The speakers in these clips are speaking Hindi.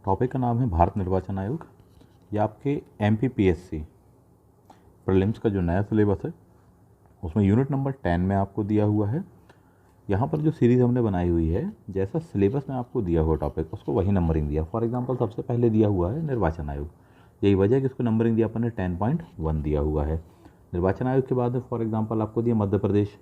टॉपिक का नाम है भारत निर्वाचन आयोग। ये आपके MPPSC प्रीलिम्स का जो नया सिलेबस है उसमें यूनिट नंबर 10 में आपको दिया हुआ है। यहाँ पर जो सीरीज़ हमने बनाई हुई है, जैसा सिलेबस में आपको दिया हुआ टॉपिक उसको वही नंबरिंग दिया। फॉर एग्जांपल सबसे पहले दिया हुआ है निर्वाचन आयोग, यही वजह है कि उसको नंबरिंग दिया अपन ने 10.1 दिया हुआ है। निर्वाचन आयोग के बाद फॉर एग्जांपल आपको दिया मध्य प्रदेश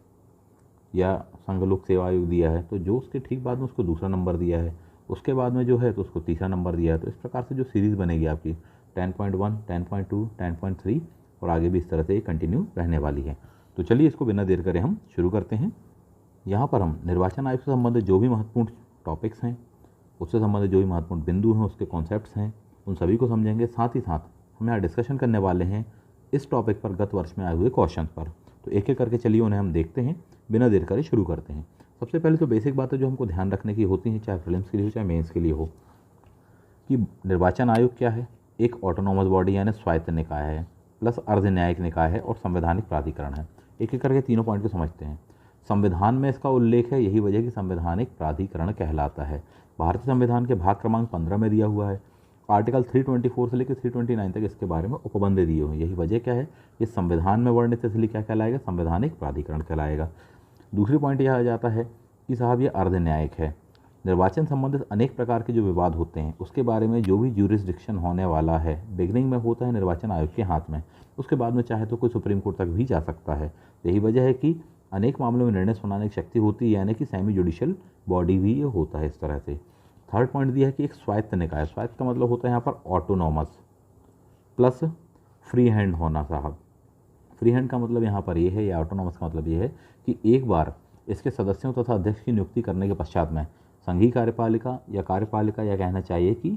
या संघ लोक सेवा आयोग दिया है, तो जो उसके ठीक बाद में उसको दूसरा नंबर दिया है, उसके बाद में जो है तो उसको तीसरा नंबर दिया है। तो इस प्रकार से जो सीरीज़ बनेगी आपकी 10.1, 10.2, 10.3 और आगे भी इस तरह से कंटिन्यू रहने वाली है। तो चलिए इसको बिना देर करे हम शुरू करते हैं। यहाँ पर हम निर्वाचन आयोग से संबंधित जो भी महत्वपूर्ण टॉपिक्स हैं, उससे संबंधित जो भी महत्वपूर्ण बिंदु हैं, उसके कॉन्सेप्ट्स हैं, उन सभी को समझेंगे। साथ ही साथ हम यहाँ डिस्कशन करने वाले हैं इस टॉपिक पर गत वर्ष में आए हुए क्वेश्चन पर। तो एक एक करके चलिए उन्हें हम देखते हैं, बिना देर करे शुरू करते हैं। सबसे पहले तो बेसिक बातें जो हमको ध्यान रखने की होती हैं, चाहे प्रीलिम्स के लिए हो चाहे मेंस के लिए हो, कि निर्वाचन आयोग क्या है। एक ऑटोनॉमस बॉडी यानी स्वायत्त निकाय है, प्लस अर्ध न्यायिक निकाय है और संवैधानिक प्राधिकरण है। एक एक करके तीनों पॉइंट को समझते हैं। संविधान में इसका उल्लेख है, यही वजह कि संवैधानिक प्राधिकरण कहलाता है। भारतीय संविधान के भाग क्रमांक 15 में दिया हुआ है। आर्टिकल 324 से लेकर 329 तक इसके बारे में उपबंध दिए हुए हैं। यही वजह क्या है, ये संविधान में वर्णित, इसलिए क्या कहलाएगा, संवैधानिक प्राधिकरण कहलाएगा। दूसरी पॉइंट यह आ जाता है कि साहब ये अर्ध न्यायिक है। निर्वाचन संबंधित अनेक प्रकार के जो विवाद होते हैं उसके बारे में जो भी ज्यूरिसडिक्शन होने वाला है, बिगनिंग में होता है निर्वाचन आयोग के हाथ में, उसके बाद में चाहे तो कोई सुप्रीम कोर्ट तक भी जा सकता है। यही वजह है कि अनेक मामलों में निर्णय सुनाने की शक्ति होती है, यानी कि सेमी जुडिशियल बॉडी भी ये होता है इस तरह से। थर्ड पॉइंट दिया है कि एक स्वायत्त निकाय, स्वायत्त का मतलब होता है यहाँ पर ऑटोनॉमस प्लस फ्री हैंड होना। साहब फ्री हैंड का मतलब यहाँ पर ये है, या ऑटोनॉमस का मतलब ये है कि एक बार इसके सदस्यों तथा अध्यक्ष की नियुक्ति करने के पश्चात में संघीय कार्यपालिका या कहना चाहिए कि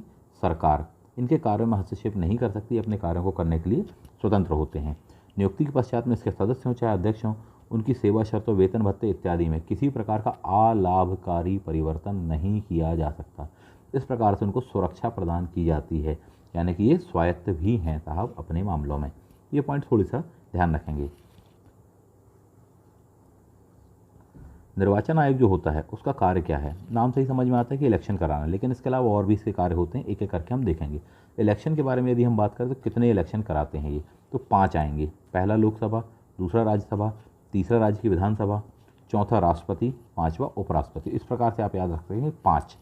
सरकार इनके कार्यों में हस्तक्षेप नहीं कर सकती, अपने कार्यों को करने के लिए स्वतंत्र होते हैं। नियुक्ति के पश्चात में इसके सदस्य हों चाहे अध्यक्ष हों, उनकी सेवा शर्तों, वेतन भत्ते इत्यादि में किसी प्रकार का अलाभकारी परिवर्तन नहीं किया जा सकता। इस प्रकार से उनको सुरक्षा प्रदान की जाती है, यानी कि ये स्वायत्त भी हैं साहब अपने मामलों में। ये पॉइंट थोड़ी सा ध्यान रखेंगे। निर्वाचन आयोग जो होता है उसका कार्य क्या है, नाम से ही समझ में आता है कि इलेक्शन कराना, लेकिन इसके अलावा और भी इसके कार्य होते हैं, एक एक करके हम देखेंगे। इलेक्शन के बारे में यदि हम बात करें तो कितने इलेक्शन कराते हैं ये, तो 5 आएंगे। पहला लोकसभा, दूसरा राज्यसभा, तीसरा राज्य की विधानसभा, चौथा राष्ट्रपति, पाँचवा उपराष्ट्रपति। इस प्रकार से आप याद रख सकते हैं 5।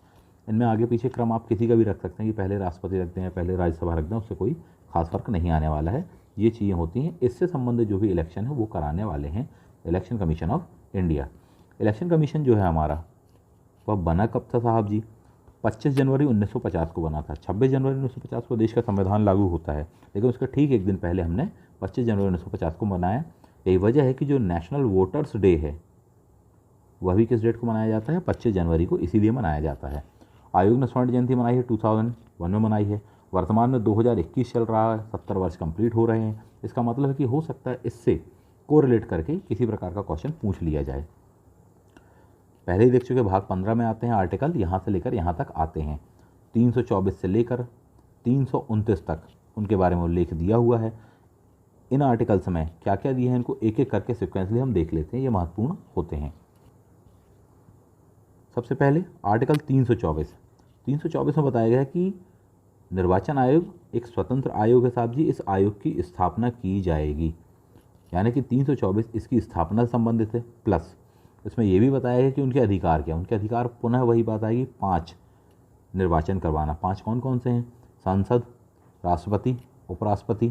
इनमें आगे पीछे क्रम आप किसी का भी रख सकते हैं कि पहले राष्ट्रपति रख दें या पहले राज्यसभा रख दें, उससे कोई खास फर्क नहीं आने वाला है। ये चीज़ें होती हैं। इससे संबंधित जो भी इलेक्शन है वो कराने वाले हैं election commission of India. Election commission जो है हमारा वह बना कब था साहब जी, 25 जनवरी 1950 को बना था। 26 जनवरी 1950 को देश का संविधान लागू होता है, लेकिन उसका ठीक एक दिन पहले हमने 25 जनवरी 1950 को मनाया। यही वजह है कि जो नेशनल वोटर्स डे है वह भी किस डेट को मनाया जाता है, 25 जनवरी को, इसीलिए मनाया जाता है। आयोग ने स्वर्ण जयंती मनाई है 2001 में मनाई है। वर्तमान में 2021 चल रहा है, 70 वर्ष कंप्लीट हो रहे हैं। इसका मतलब है कि हो सकता है इससे कोरिलेट करके किसी प्रकार का क्वेश्चन पूछ लिया जाए। पहले ही देख चुके भाग 15 में आते हैं आर्टिकल, यहाँ से लेकर यहाँ तक आते हैं। 324 से लेकर 329 तक उनके बारे में उल्लेख दिया हुआ है। इन आर्टिकल्स में क्या क्या दिए हैं इनको एक एक करके सिक्वेंसली हम देख लेते हैं, ये महत्वपूर्ण होते हैं। सबसे पहले आर्टिकल 324 में बताया गया है कि निर्वाचन आयोग एक स्वतंत्र आयोग है साहब जी, इस आयोग की स्थापना की जाएगी, यानी कि 324 इसकी स्थापना से संबंधित है। प्लस इसमें यह भी बताया गया कि उनके अधिकार क्या, उनके अधिकार पुनः वही बात आएगी, 5 निर्वाचन करवाना। 5 कौन कौन से हैं, संसद, राष्ट्रपति, उपराष्ट्रपति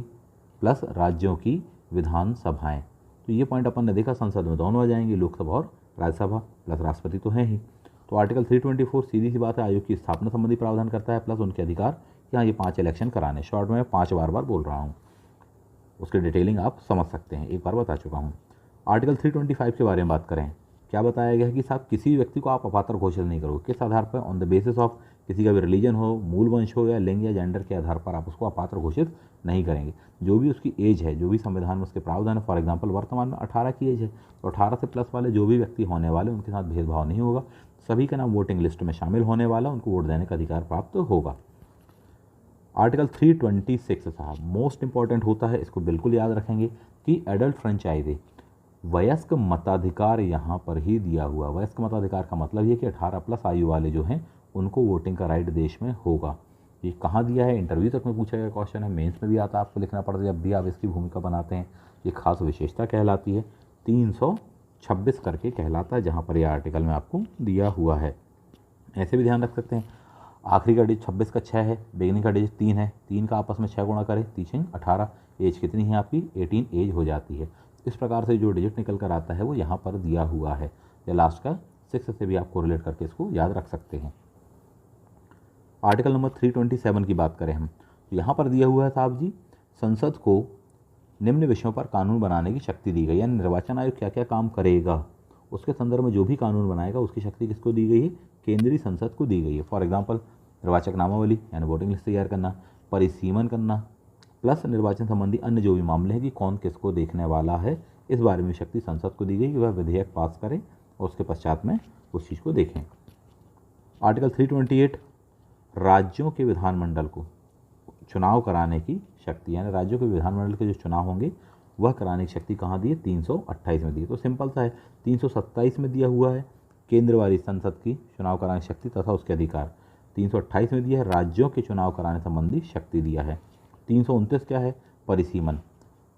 प्लस राज्यों की विधानसभाएं। तो ये पॉइंट अपन ने देखा, संसद में दोनों आ जाएंगे, लोकसभा और राज्यसभा, प्लस राष्ट्रपति तो है ही। तो आर्टिकल 324 सीधी सी बात है, आयोग की स्थापना संबंधी प्रावधान करता है, प्लस उनके अधिकार कि हाँ ये 5 इलेक्शन कराने। शॉर्ट में 5 बार बोल रहा हूँ, उसकी डिटेलिंग आप समझ सकते हैं, एक बार बता चुका हूँ। आर्टिकल 325 के बारे में बात करें, क्या बताया गया है कि साहब किसी व्यक्ति को आप अपात्र घोषित नहीं करोगे। किस आधार पर, ऑन द बेसिस ऑफ किसी का भी रिलीजन हो, मूल वंश हो या लिंग या जेंडर के आधार पर आप उसको अपात्र घोषित नहीं करेंगे। जो भी उसकी एज है, जो भी संविधान में उसके प्रावधान है, फॉर एग्जांपल वर्तमान में 18 की एज है, तो 18 से प्लस वाले जो भी व्यक्ति होने वाले उनके साथ भेदभाव नहीं होगा। सभी का नाम वोटिंग लिस्ट में शामिल होने वाला, उनको वोट देने का अधिकार प्राप्त होगा। आर्टिकल 326 साहब मोस्ट इंपॉर्टेंट होता है, इसको बिल्कुल याद रखेंगे कि एडल्ट फ्रेंचाइजी, वयस्क मताधिकार यहाँ पर ही दिया हुआ। वयस्क मताधिकार का मतलब ये कि 18 प्लस आयु वाले जो हैं उनको वोटिंग का राइट देश में होगा। ये कहाँ दिया है, इंटरव्यू तक में पूछा गया क्वेश्चन है, मेंस में भी आता है, आपको लिखना पड़ता है जब भी आप इसकी भूमिका बनाते हैं। ये खास विशेषता कहलाती है, 326 करके कहलाता है, जहाँ पर ये आर्टिकल में आपको दिया हुआ है। ऐसे भी ध्यान रख सकते हैं, आखिरी का डिजिट 26 का 6 है, बिगिनिंग का डिजिट 3 है, 3 का आपस में 6 गुणा करें, 3 18, एज कितनी है आपकी, 18 एज हो जाती है। इस प्रकार से जो डिजिट निकल कर आता है वो यहाँ पर दिया हुआ है, या लास्ट का 6 से भी आप कोरिलेट करके इसको याद रख सकते हैं। आर्टिकल नंबर 327 की बात करें हम, तो यहाँ पर दिया हुआ है साहब जी, संसद को निम्न विषयों पर कानून बनाने की शक्ति दी गई, यानी निर्वाचन आयोग क्या क्या काम करेगा उसके संदर्भ में जो भी कानून बनाएगा उसकी शक्ति किसको दी गई है, केंद्रीय संसद को दी गई है। फॉर एग्जांपल निर्वाचक नामावली यानी वोटिंग लिस्ट तैयार करना, परिसीमन करना, प्लस निर्वाचन संबंधी अन्य जो भी मामले हैं कि कौन किसको देखने वाला है, इस बारे में शक्ति संसद को दी गई कि वह विधेयक पास करें और उसके पश्चात में उस चीज़ को देखें। आर्टिकल 328 राज्यों के विधानमंडल को चुनाव कराने की शक्ति, यानी राज्यों के विधानमंडल के जो चुनाव होंगे वह कराने की शक्ति कहाँ दी है, 328 में दी है। तो सिंपल सा है, 327 में दिया हुआ है केंद्र वाली संसद की चुनाव कराने की शक्ति तथा उसके अधिकार, 328 में दिया है राज्यों के चुनाव कराने संबंधी शक्ति दिया है। 329 क्या है, परिसीमन,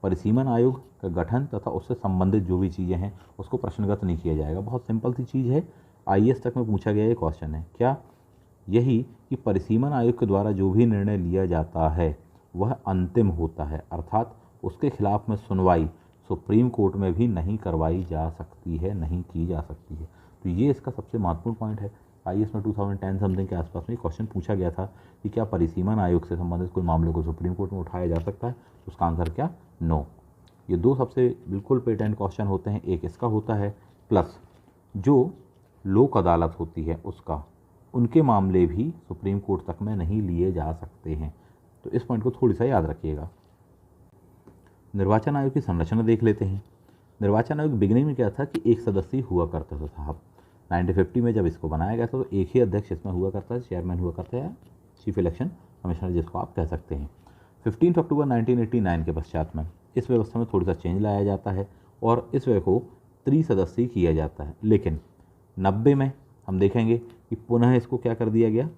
परिसीमन आयोग का गठन तथा उससे संबंधित जो भी चीज़ें हैं उसको प्रश्नगत नहीं किया जाएगा। बहुत सिंपल सी चीज़ है, IAS तक में पूछा गया ये क्वेश्चन है, क्या, यही कि परिसीमन आयोग के द्वारा जो भी निर्णय लिया जाता है वह अंतिम होता है, अर्थात उसके खिलाफ में सुनवाई सुप्रीम कोर्ट में भी नहीं करवाई जा सकती है, नहीं की जा सकती है। तो ये इसका सबसे महत्वपूर्ण पॉइंट है। IAS में 2010 समथिंग के आसपास में क्वेश्चन पूछा गया था कि क्या परिसीमन आयोग से संबंधित कोई मामले को सुप्रीम कोर्ट में उठाया जा सकता है, तो उसका आंसर क्या, नो। ये दो सबसे बिल्कुल पेटेंट क्वेश्चन होते हैं, एक इसका होता है, प्लस जो लोक अदालत होती है उसका, उनके मामले भी सुप्रीम कोर्ट तक में नहीं लिए जा सकते हैं। तो इस पॉइंट को थोड़ी सा याद रखिएगा। निर्वाचन आयोग की संरचना देख लेते हैं। निर्वाचन आयोग बिगिनिंग में क्या था कि एक सदस्य हुआ करता था साहब, 1950 में जब इसको बनाया गया था तो एक ही अध्यक्ष इसमें हुआ करता है, चेयरमैन हुआ करता है, चीफ इलेक्शन कमिश्नर जिसको आप कह सकते हैं। 15 अक्टूबर 1989 के पश्चात में इस व्यवस्था में थोड़ा सा चेंज लाया जाता है और इस व्यय को त्रिसदस्यीय किया जाता है। लेकिन 90 में हम देखेंगे कि पुनः इसको क्या कर दिया गया,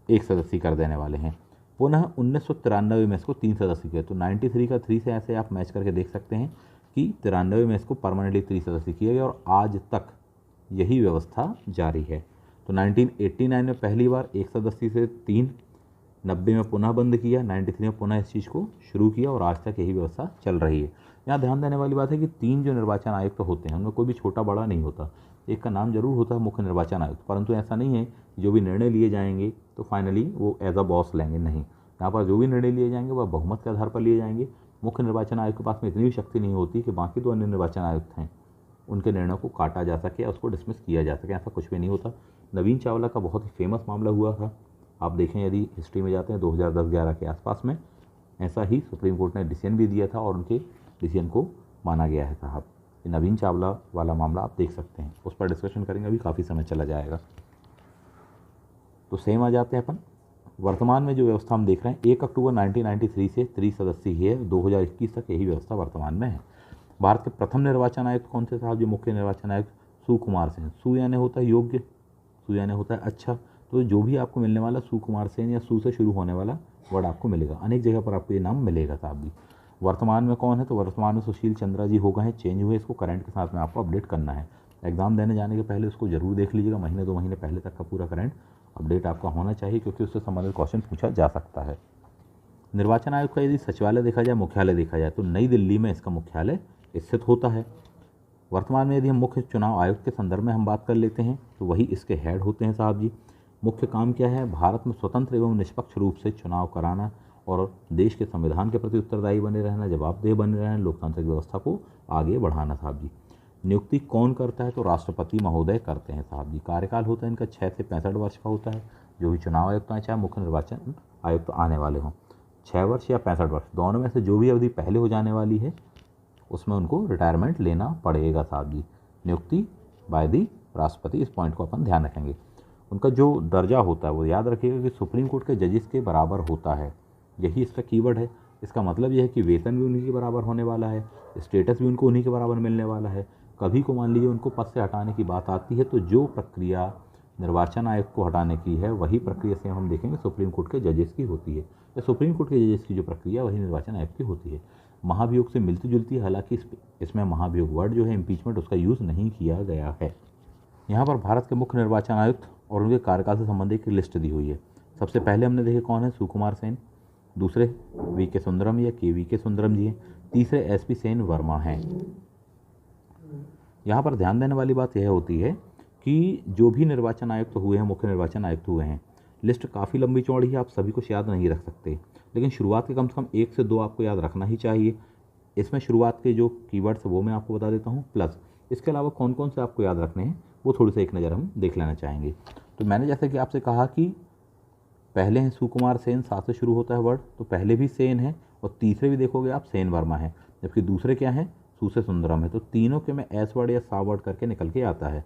एक सदस्य कर देने वाले हैं। पुनः 1993 में इसको 3 सदस्य किया, तो 93 का 3 से ऐसे आप मैच करके देख सकते हैं कि 93 में इसको परमानेंटली 3 सदस्य किया गया और आज तक यही व्यवस्था जारी है। तो 1989 में पहली बार 1 सदस्य से 3, 90 में पुनः बंद किया, 93 में पुनः इस चीज़ को शुरू किया और आज तक यही व्यवस्था चल रही है। यहाँ ध्यान देने वाली बात है कि 3 जो निर्वाचन आयुक्त होते हैं उनमें कोई भी छोटा बड़ा नहीं होता, एक का नाम जरूर होता है मुख्य निर्वाचन आयुक्त, परंतु ऐसा नहीं है जो भी निर्णय लिए जाएंगे तो फाइनली वो एज अ बॉस लेंगे, नहीं। यहाँ पर जो भी निर्णय लिए जाएंगे वह बहुमत के आधार पर लिए जाएंगे। मुख्य निर्वाचन आयोग के पास में इतनी भी शक्ति नहीं होती कि बाकी दो अन्य निर्वाचन आयुक्त हैं उनके निर्णय को काटा जा सके या उसको डिसमिस किया जा सके, ऐसा कुछ भी नहीं होता। नवीन चावला का बहुत ही फेमस मामला हुआ था, आप देखें यदि हिस्ट्री में जाते हैं 2010-11 के आसपास में, ऐसा ही सुप्रीम कोर्ट ने डिसीजन भी दिया था और उनके डिसीजन को माना गया है साहब। ये नवीन चावला वाला मामला आप देख सकते हैं, उस पर डिस्कशन करेंगे, अभी काफ़ी समय चला जाएगा। तो सेम आ जाते हैं अपन वर्तमान में जो व्यवस्था हम देख रहे हैं 1 अक्टूबर 1993 से त्रिसदस्यीय है, 2021 तक यही व्यवस्था वर्तमान में है। भारत के प्रथम निर्वाचन आयुक्त कौन से साहब, जो मुख्य निर्वाचन आयुक्त सुकुमार सेन। सु यानी होता है योग्य, सु यानी होता है अच्छा, तो जो भी आपको मिलने वाला सुकुमार सेन या सु से शुरू होने वाला वर्ड आपको मिलेगा, अनेक जगह पर आपको ये नाम मिलेगा साहब जी। वर्तमान में कौन है, तो वर्तमान में सुशील चंद्रा जी हो गए हैं, चेंज हुए, इसको करंट के साथ में आपको अपडेट करना है। एग्जाम देने जाने के पहले उसको जरूर देख लीजिएगा, महीने 2 महीने पहले तक का पूरा करंट अपडेट आपका होना चाहिए, क्योंकि उससे संबंधित क्वेश्चन पूछा जा सकता है। निर्वाचन आयोग का यदि सचिवालय देखा जाए, मुख्यालय देखा जाए, तो नई दिल्ली में इसका मुख्यालय स्थित होता है। वर्तमान में यदि हम मुख्य चुनाव आयुक्त के संदर्भ में हम बात कर लेते हैं तो वही इसके हेड होते हैं साहब जी। मुख्य काम क्या है, भारत में स्वतंत्र एवं निष्पक्ष रूप से चुनाव कराना और देश के संविधान के प्रति उत्तरदायी बने रहना, जवाबदेह बने रहना, लोकतांत्रिक व्यवस्था को आगे बढ़ाना साहब जी। नियुक्ति कौन करता है, तो राष्ट्रपति महोदय करते हैं साहब जी। कार्यकाल होता है इनका 6 से 65 वर्ष का होता है। जो भी चुनाव आयुक्त हैं, चाहे मुख्य निर्वाचन आयुक्त आने वाले हों, 6 वर्ष या 65 वर्ष, दोनों में से जो भी अवधि पहले हो जाने वाली है उसमें उनको रिटायरमेंट लेना पड़ेगा साहब जी। नियुक्ति बाय दी राष्ट्रपति, इस पॉइंट को अपन ध्यान रखेंगे। उनका जो दर्जा होता है वो याद रखिएगा कि सुप्रीम कोर्ट के जजेस के बराबर होता है, यही इसका कीवर्ड है। इसका मतलब यह है कि वेतन भी उन्हीं के बराबर होने वाला है, स्टेटस भी उनको उन्हीं के बराबर मिलने वाला है। कभी को मान लीजिए उनको पद से हटाने की बात आती है तो जो प्रक्रिया निर्वाचन आयोग को हटाने की है वही प्रक्रिया से हम देखेंगे सुप्रीम कोर्ट के जजेस की होती है, या सुप्रीम कोर्ट के जजेस की जो प्रक्रिया वही निर्वाचन आयोग की होती है। महाभियोग से मिलती जुलती है, हालांकि इसमें महाभियोग वर्ड जो है इम्पीचमेंट उसका यूज़ नहीं किया गया है। यहाँ पर भारत के मुख्य निर्वाचन आयुक्त और उनके कार्यकाल से संबंधित एक लिस्ट दी हुई है। सबसे पहले हमने देखे कौन है, सुकुमार सेन, दूसरे वी.के. सुंदरम या के.वी.के. सुंदरम जी हैं, तीसरे एस.पी. सेन वर्मा हैं। यहाँ पर ध्यान देने वाली बात यह होती है कि जो भी निर्वाचन आयुक्त हुए हैं, मुख्य निर्वाचन आयुक्त हुए हैं, लिस्ट काफ़ी लंबी चौड़ी है, आप सभी कुछ याद नहीं रख सकते, लेकिन शुरुआत के कम से कम 1 से 2 आपको याद रखना ही चाहिए। इसमें शुरुआत के जो कीवर्ड्स वो मैं आपको बता देता हूँ, प्लस इसके अलावा कौन कौन से आपको याद रखने हैं वो थोड़ी सी एक नज़र हम देख लेना चाहेंगे। तो मैंने जैसे कि आपसे कहा कि पहले हैं सुकुमार सेन, साथ से शुरू होता है वर्ड, तो पहले भी सेन है और तीसरे भी देखोगे आप सेन वर्मा है, जबकि दूसरे क्या हैं, सू से सुंदरम है। तो तीनों के में एस वर्ड या सा वर्ड करके निकल के आता है।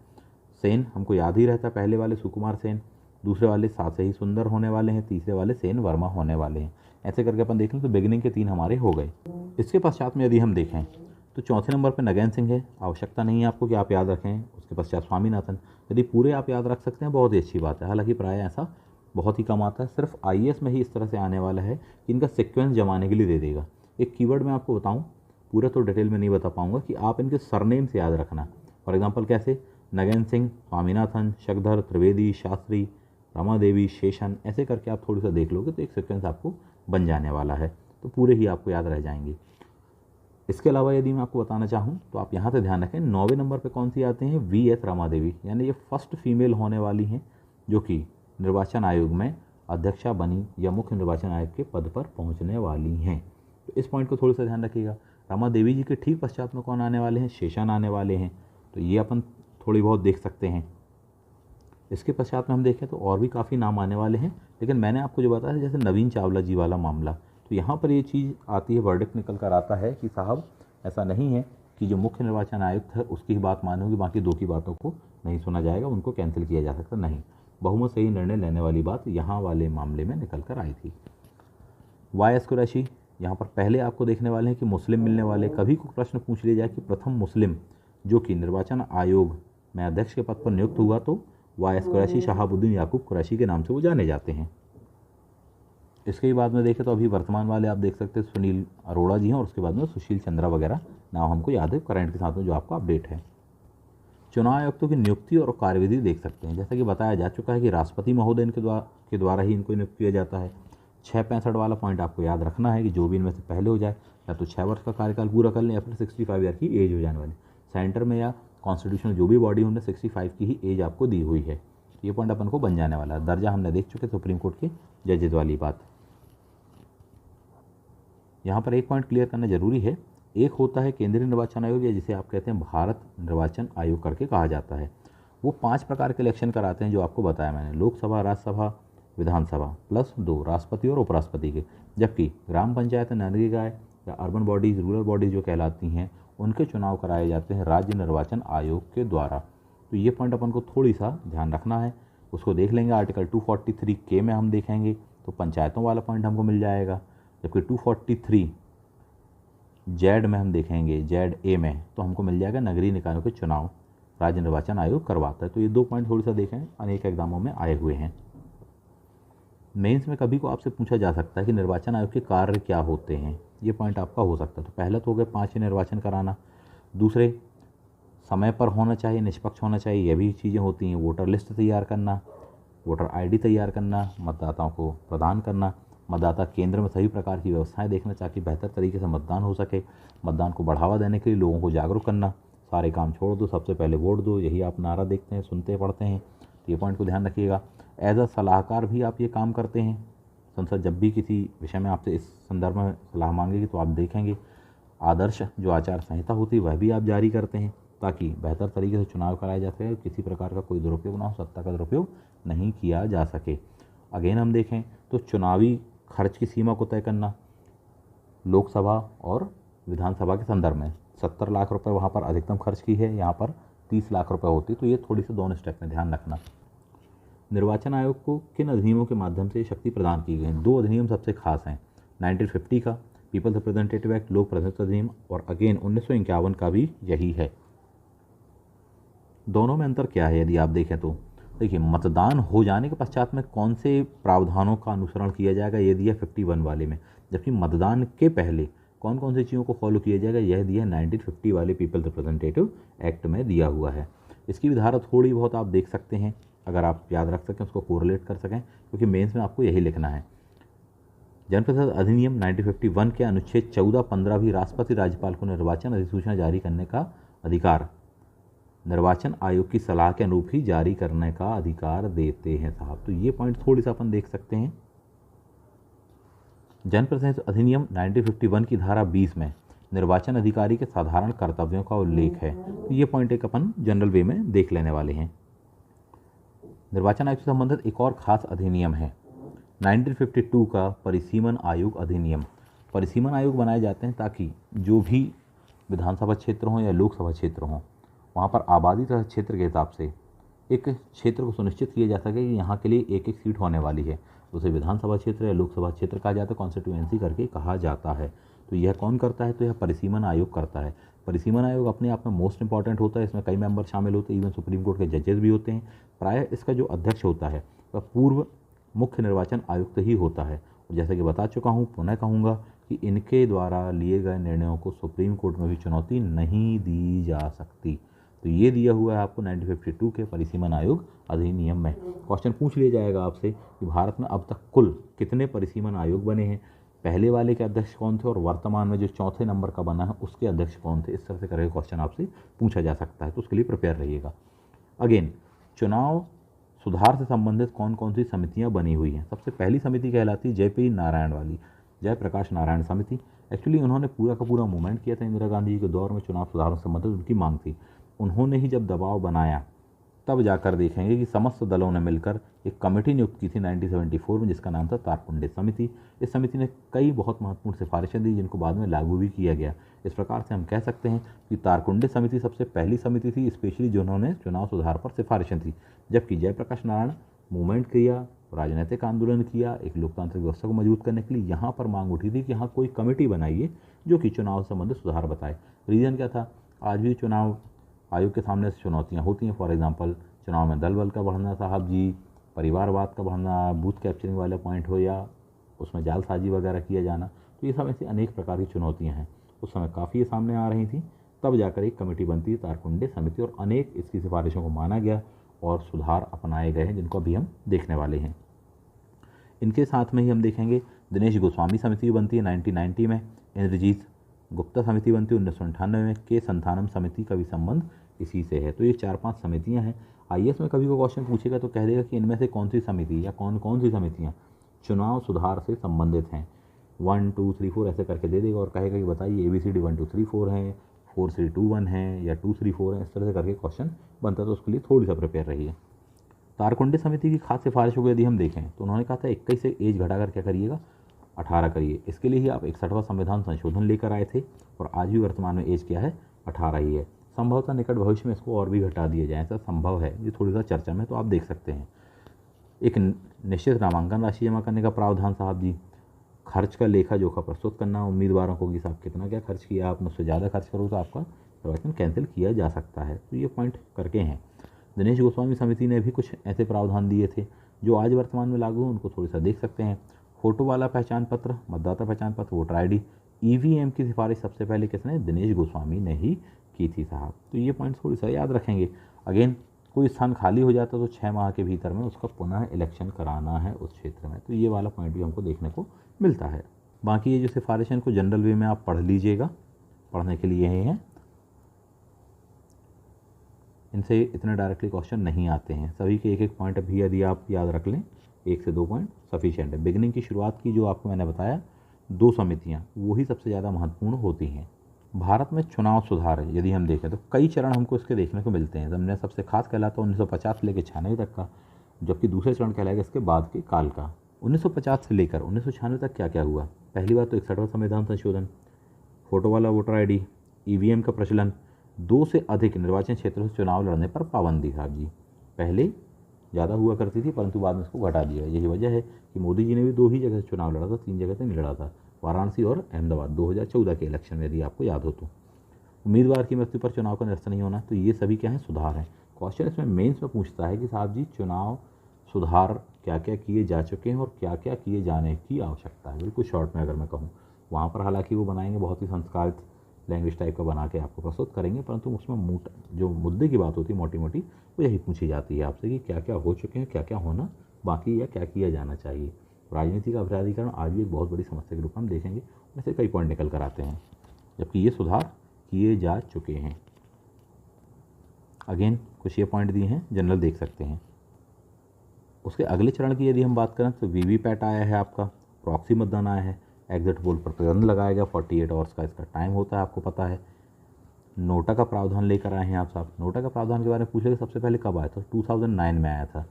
सेन हमको याद ही रहता है, पहले वाले सुकुमार सेन, दूसरे वाले सा से ही सुंदर होने वाले हैं, तीसरे वाले सेन वर्मा होने वाले हैं। ऐसे करके अपन देख लें तो बिगिनिंग के 3 हमारे हो गए। इसके पश्चात में यदि हम देखें तो चौथे नंबर पर नगेन सिंह है। आवश्यकता नहीं है आपको कि आप याद रखें। उसके पश्चात स्वामीनाथन, यदि पूरे आप याद रख सकते हैं बहुत ही अच्छी बात है, हालांकि प्राय ऐसा बहुत ही कम आता है। सिर्फ IAS में ही इस तरह से आने वाला है कि इनका सीक्वेंस जमाने के लिए दे देगा। एक कीवर्ड मैं आपको बताऊं, पूरा तो डिटेल में नहीं बता पाऊंगा, कि आप इनके सरनेम से याद रखना। फॉर एग्जांपल कैसे, नगेन सिंह, स्वामीनाथन, शकधर, त्रिवेदी, शास्त्री, रमा देवी, शेषन, ऐसे करके आप थोड़ी सा देख लोगे तो एक सीक्वेंस आपको बन जाने वाला है, तो पूरे ही आपको याद रह जाएंगे। इसके अलावा यदि मैं आपको बताना चाहूँ तो आप यहाँ से ध्यान रखें, 9वें नंबर पे कौन सी आते हैं, V.S. रमा देवी, यानी ये फर्स्ट फीमेल होने वाली हैं जो कि निर्वाचन आयोग में अध्यक्षा बनी या मुख्य निर्वाचन आयोग के पद पर पहुँचने वाली हैं। तो इस पॉइंट को थोड़ा सा ध्यान रखिएगा। रमा देवी जी के ठीक पश्चात में कौन आने वाले हैं, शेषन आने वाले हैं, तो ये अपन थोड़ी बहुत देख सकते हैं। इसके पश्चात में हम देखें तो और भी काफ़ी नाम आने वाले हैं, लेकिन मैंने आपको जो बताया जैसे नवीन चावला जी वाला मामला, तो यहाँ पर ये चीज़ आती है, वर्डिक्ट निकल कर आता है कि साहब ऐसा नहीं है कि जो मुख्य निर्वाचन आयुक्त है उसकी ही बात मानोगी, बाकी 2 की बातों को नहीं सुना जाएगा, उनको कैंसिल किया जा सकता नहीं। बहुमत से ही निर्णय लेने वाली बात यहाँ वाले मामले में निकल कर आई थी। Y.S. कुरैशी, यहाँ पर पहले आपको देखने वाले हैं कि मुस्लिम मिलने वाले। कभी को प्रश्न पूछ लिया जाए कि प्रथम मुस्लिम जो कि निर्वाचन आयोग में अध्यक्ष के पद पर नियुक्त हुआ, तो Y.S. कुरैशी, शहाबुद्दीन याकूब कुरैशी के नाम से वो जाने जाते हैं। इसके बाद में देखें तो अभी वर्तमान वाले आप देख सकते हैं सुनील अरोड़ा जी हैं, और उसके बाद में सुशील चंद्रा वगैरह नाम हमको याद है करंट के साथ में जो आपका अपडेट है। चुनाव आयुक्तों की नियुक्ति और कार्यविधि देख सकते हैं। जैसा कि बताया जा चुका है कि राष्ट्रपति महोदय के द्वारा ही इनको नियुक्त किया जाता है। 665 वाला पॉइंट आपको याद रखना है कि जो भी इनमें से पहले हो जाए, या तो 6 वर्ष का कार्यकाल पूरा कर लें या फिर 65 ईयर की एज हो जाने वाली। सेंटर में या कॉन्स्टिट्यूशनल जो भी बॉडी उन्होंने 65 की ही एज आपको दी हुई है। ये पॉइंट अपन को बन जाने वाला है। दर्जा हमने देख चुके सुप्रीम कोर्ट के जजेज वाली बात। यहाँ पर एक पॉइंट क्लियर करना जरूरी है। एक होता है केंद्रीय निर्वाचन आयोग, या जिसे आप कहते हैं भारत निर्वाचन आयोग करके कहा जाता है। वो 5 प्रकार के इलेक्शन कराते हैं जो आपको बताया मैंने, लोकसभा, राज्यसभा, विधानसभा, प्लस 2 राष्ट्रपति और उपराष्ट्रपति के। जबकि ग्राम पंचायत, नगरीय या अर्बन बॉडीज़, रूरल बॉडीज़ जो कहलाती हैं, उनके चुनाव कराए जाते हैं राज्य निर्वाचन आयोग के द्वारा। तो ये पॉइंट अपन को थोड़ी सा ध्यान रखना है, उसको देख लेंगे। आर्टिकल 243 में हम देखेंगे तो पंचायतों वाला पॉइंट हमको मिल जाएगा, जबकि 243 जेड में हम देखेंगे, जेड ए में तो हमको मिल जाएगा नगरीय निकायों के चुनाव राज्य निर्वाचन आयोग करवाता है। तो ये 2 पॉइंट थोड़ी सा देखें, अनेक एग्जामों में आए हुए हैं। मेंस में कभी को आपसे पूछा जा सकता है कि निर्वाचन आयोग के कार्य क्या होते हैं, ये पॉइंट आपका हो सकता है। तो पहला तो हो गया 5 निर्वाचन कराना, दूसरे समय पर होना चाहिए, निष्पक्ष होना चाहिए, ये भी चीज़ें होती हैं। वोटर लिस्ट तैयार करना, वोटर ID तैयार करना, मतदाताओं को प्रदान करना, मतदाता केंद्र में सभी प्रकार की व्यवस्थाएं देखना ताकि बेहतर तरीके से मतदान हो सके, मतदान को बढ़ावा देने के लिए लोगों को जागरूक करना, सारे काम छोड़ दो, सबसे पहले वोट दो, यही आप नारा देखते हैं, सुनते पढ़ते हैं। तो ये पॉइंट को ध्यान रखिएगा। एज अ सलाहकार भी आप ये काम करते हैं। संसद जब भी किसी विषय में आपसे इस संदर्भ में सलाह मांगेगी तो आप देखेंगे आदर्श जो आचार संहिता होती है वह भी आप जारी करते हैं ताकि बेहतर तरीके से चुनाव कराया जा सके, किसी प्रकार का कोई दुरुपयोग ना हो, सत्ता का दुरुपयोग नहीं किया जा सके। अगेन हम देखें तो चुनावी खर्च की सीमा को तय करना, लोकसभा और विधानसभा के संदर्भ में 70 लाख रुपए वहाँ पर अधिकतम खर्च की है, यहाँ पर 30 लाख रुपए होती, तो ये थोड़ी सी दोनों स्टेप में ध्यान रखना। निर्वाचन आयोग को किन अधिनियमों के माध्यम से शक्ति प्रदान की गई? 2 अधिनियम सबसे खास हैं, 1950 का पीपल्स रिप्रेजेंटेटिव एक्ट, लोक प्रतिनिधित्व अधिनियम, और अगेन 1951 का भी यही है। दोनों में अंतर क्या है यदि आप देखें तो देखिए, मतदान हो जाने के पश्चात में कौन से प्रावधानों का अनुसरण किया जाएगा, ये दिया 51 वाले में, जबकि मतदान के पहले कौन कौन सी चीज़ों को फॉलो किया जाएगा, यह दिया 1950 वाले पीपल रिप्रेजेंटेटिव एक्ट में दिया हुआ है। इसकी भी धारा थोड़ी बहुत आप देख सकते हैं, अगर आप याद रख सकें, उसको कोरिलेट कर सकें, क्योंकि मेंस में आपको यही लिखना है। जनप्रतिनिधि अधिनियम 1951 के अनुच्छेद 14, 15 भी राष्ट्रपति राज्यपाल को निर्वाचन अधिसूचना जारी करने का अधिकार निर्वाचन आयोग की सलाह के अनुरूप ही जारी करने का अधिकार देते हैं साहब। तो ये पॉइंट थोड़ी सा अपन देख सकते हैं। जनप्रतिनिधि अधिनियम 1951 की धारा 20 में निर्वाचन अधिकारी के साधारण कर्तव्यों का उल्लेख है। तो ये पॉइंट एक अपन जनरल वे में देख लेने वाले हैं। निर्वाचन आयोग से संबंधित एक और खास अधिनियम है 1952 का परिसीमन आयोग अधिनियम। परिसीमन आयोग बनाए जाते हैं ताकि जो भी विधानसभा क्षेत्र हों या लोकसभा क्षेत्र हों, वहाँ पर आबादी तथा क्षेत्र के हिसाब से एक क्षेत्र को सुनिश्चित किया जा सके कि यहाँ के लिए एक एक सीट होने वाली है। उसे विधानसभा क्षेत्र या लोकसभा क्षेत्र कहा जाता है, कॉन्स्टिट्यूएंसी करके कहा जाता है। तो यह कौन करता है, तो यह परिसीमन आयोग करता है। परिसीमन आयोग अपने आप में मोस्ट इंपॉर्टेंट होता है, इसमें कई मेंबर शामिल होते हैं, इवन सुप्रीम कोर्ट के जजेस भी होते हैं। प्रायः इसका जो अध्यक्ष होता है वह पूर्व मुख्य निर्वाचन आयुक्त ही होता है। और जैसा कि बता चुका हूँ, पुनः कहूँगा कि इनके द्वारा लिए गए निर्णयों को सुप्रीम कोर्ट में भी चुनौती नहीं दी जा सकती। तो ये दिया हुआ है आपको 1952 के परिसीमन आयोग अधिनियम में। क्वेश्चन पूछ लिया जाएगा आपसे कि भारत में अब तक कुल कितने परिसीमन आयोग बने हैं, पहले वाले के अध्यक्ष कौन थे और वर्तमान में जो चौथे नंबर का बना है उसके अध्यक्ष कौन थे। इस तरह से करके क्वेश्चन आपसे पूछा जा सकता है, तो उसके लिए प्रिपेयर रहिएगा। अगेन, चुनाव सुधार से संबंधित कौन कौन सी समितियां बनी हुई हैं। सबसे पहली समिति कहलाती है जयपी नारायण वाली, जयप्रकाश नारायण समिति। एक्चुअली उन्होंने पूरा का पूरा मूवमेंट किया था इंदिरा गांधी जी के दौर में, चुनाव सुधारों से संबंधित उनकी मांग थी। उन्होंने ही जब दबाव बनाया तब जाकर देखेंगे कि समस्त दलों ने मिलकर एक कमेटी नियुक्त की थी 1974 में, जिसका नाम था तारकुंडे समिति। इस समिति ने कई बहुत महत्वपूर्ण सिफारिशें दी जिनको बाद में लागू भी किया गया। इस प्रकार से हम कह सकते हैं कि तारकुंडे समिति सबसे पहली समिति थी स्पेशली जिन्होंने चुनाव सुधार पर सिफारिशें थी, जबकि जयप्रकाश नारायण मूवमेंट किया, राजनीतिक आंदोलन किया, एक लोकतांत्रिक व्यवस्था को मजबूत करने के लिए यहाँ पर मांग उठी थी कि यहाँ कोई कमेटी बनाइए जो कि चुनाव से संबंधित सुधार बताए। रीज़न क्या था, आज भी चुनाव आयोग के सामने से चुनौतियाँ होती हैं। फॉर एग्जांपल, चुनाव में दल बल का बढ़ना साहब जी, परिवारवाद का बढ़ना, बूथ कैप्चरिंग वाला पॉइंट हो या उसमें जालसाजी वगैरह किया जाना, तो ये सब ऐसी अनेक प्रकार की चुनौतियाँ हैं। उस समय काफ़ी सामने आ रही थी, तब जाकर एक कमेटी बनती है तारकुंडे समिति, और अनेक इसकी सिफारिशों को माना गया और सुधार अपनाए गए हैं जिनको अभी हम देखने वाले हैं। इनके साथ में ही हम देखेंगे दिनेश गोस्वामी समिति बनती है 1990 में, इंद्रजीत गुप्ता समिति बनती है 1998 में, के संथानम समिति का भी संबंध इसी से है। तो ये 4-5 समितियां हैं। आईएएस में कभी को क्वेश्चन पूछेगा तो कह देगा कि इनमें से कौन सी समिति या कौन कौन सी समितियां चुनाव सुधार से संबंधित हैं, 1 2 3 4 ऐसे करके दे देगा और कहेगा कि बताइए ABCD 1 2 3 4 हैं, 4 3 2 1 है या 2 3 4 है। इस तरह से करके क्वेश्चन बनता है, तो उसके लिए थोड़ी सा प्रिपेयर रहिए। तारकुंडे समिति की खास सिफारिशों को यदि हम देखें तो उन्होंने कहा था 21 से एज घटाकर क्या करिएगा, 18 करिए। इसके लिए ही आप 61वां संविधान संशोधन लेकर आए थे और आज भी वर्तमान में एज क्या है, 18 ही है। संभवतः निकट भविष्य में इसको और भी घटा दिया जाए, ऐसा संभव है, ये थोड़ी सा चर्चा में, तो आप देख सकते हैं। एक निश्चित नामांकन राशि जमा करने का प्रावधान साहब जी, खर्च का लेखा जोखा प्रस्तुत करना उम्मीदवारों को कि साहब कितना क्या खर्च किया, आप मुझसे ज़्यादा खर्च करो तो आपका निर्वाचन कैंसिल किया जा सकता है। तो ये पॉइंट करके हैं। दिनेश गोस्वामी समिति ने भी कुछ ऐसे प्रावधान दिए थे जो आज वर्तमान में लागू हैं, उनको थोड़ी सा देख सकते हैं। फोटो वाला पहचान पत्र, मतदाता पहचान पत्र, वोटर ID, EVM की सिफारिश सबसे पहले किसने, दिनेश गोस्वामी ने ही की थी साहब। तो ये पॉइंट थोड़ी सा याद रखेंगे। अगेन, कोई स्थान खाली हो जाता तो 6 माह के भीतर में उसका पुनः इलेक्शन कराना है उस क्षेत्र में, तो ये वाला पॉइंट भी हमको देखने को मिलता है। बाकी ये जो सिफारिश है इनको जनरल वे में आप पढ़ लीजिएगा, पढ़ने के लिए यही हैं, इनसे इतने डायरेक्टली क्वेश्चन नहीं आते हैं। सभी के एक एक पॉइंट अभी यदि आप याद रख लें, 1 से 2 पॉइंट सफिशिएंट है। बिगिनिंग की शुरुआत की जो आपको मैंने बताया 2 समितियाँ, वही सबसे ज़्यादा महत्वपूर्ण होती हैं। भारत में चुनाव सुधार यदि हम देखें तो कई चरण हमको इसके देखने को मिलते हैं। हमने सबसे खास कहलाता 1950 से लेकर 96 तक का, जबकि दूसरे चरण कहलाएगा इसके बाद के काल का। 1950 से लेकर 1996 तक क्या क्या हुआ। पहली बात तो 61वां संविधान संशोधन, फोटो वाला वोटर ID, EVM का प्रचलन, 2 से अधिक निर्वाचन क्षेत्रों से चुनाव लड़ने पर पाबंदी साहब जी। पहले ज़्यादा हुआ करती थी परंतु बाद में इसको घटा दिया। यही वजह है कि मोदी जी ने भी 2 ही जगह से चुनाव लड़ा था, 3 जगह से नहीं लड़ा था, वाराणसी और अहमदाबाद 2014 के इलेक्शन में, यदि आपको याद हो तो। उम्मीदवार की मृत्यु पर चुनाव का निरस्त नहीं होना, तो ये सभी क्या है, सुधार हैं। क्वेश्चन इसमें मेंस में पूछता है कि साहब जी चुनाव सुधार क्या क्या किए जा चुके हैं और क्या क्या किए जाने की आवश्यकता है। बिल्कुल शॉर्ट में अगर मैं कहूँ, वहाँ पर हालांकि वो बनाएंगे बहुत ही संस्कारित लैंग्वेज टाइप का बना के आपको प्रस्तुत करेंगे, परंतु उसमें जो मुद्दे की बात होती है मोटी मोटी वो यही पूछी जाती है आपसे कि क्या क्या हो चुके हैं, क्या क्या होना बाकी या क्या किया जाना चाहिए। राजनीति का अपराधीकरण आज भी एक बहुत बड़ी समस्या के रूप में हम देखेंगे, वैसे कई पॉइंट निकल कर आते हैं, जबकि ये सुधार किए जा चुके हैं। अगेन कुछ ये पॉइंट दिए हैं, जनरल देख सकते हैं। उसके अगले चरण की यदि हम बात करें तो वीवीपैट आया है आपका, प्रॉक्सी मतदान आया है, एग्जिट पोल पर प्रतिबंध लगाया गया, 48 आवर्स का इसका टाइम होता है, आपको पता है। नोटा का प्रावधान लेकर आए हैं आप साहब। नोटा का प्रावधान के बारे में पूछेगा सबसे पहले कब आया था, 2009 में आया था,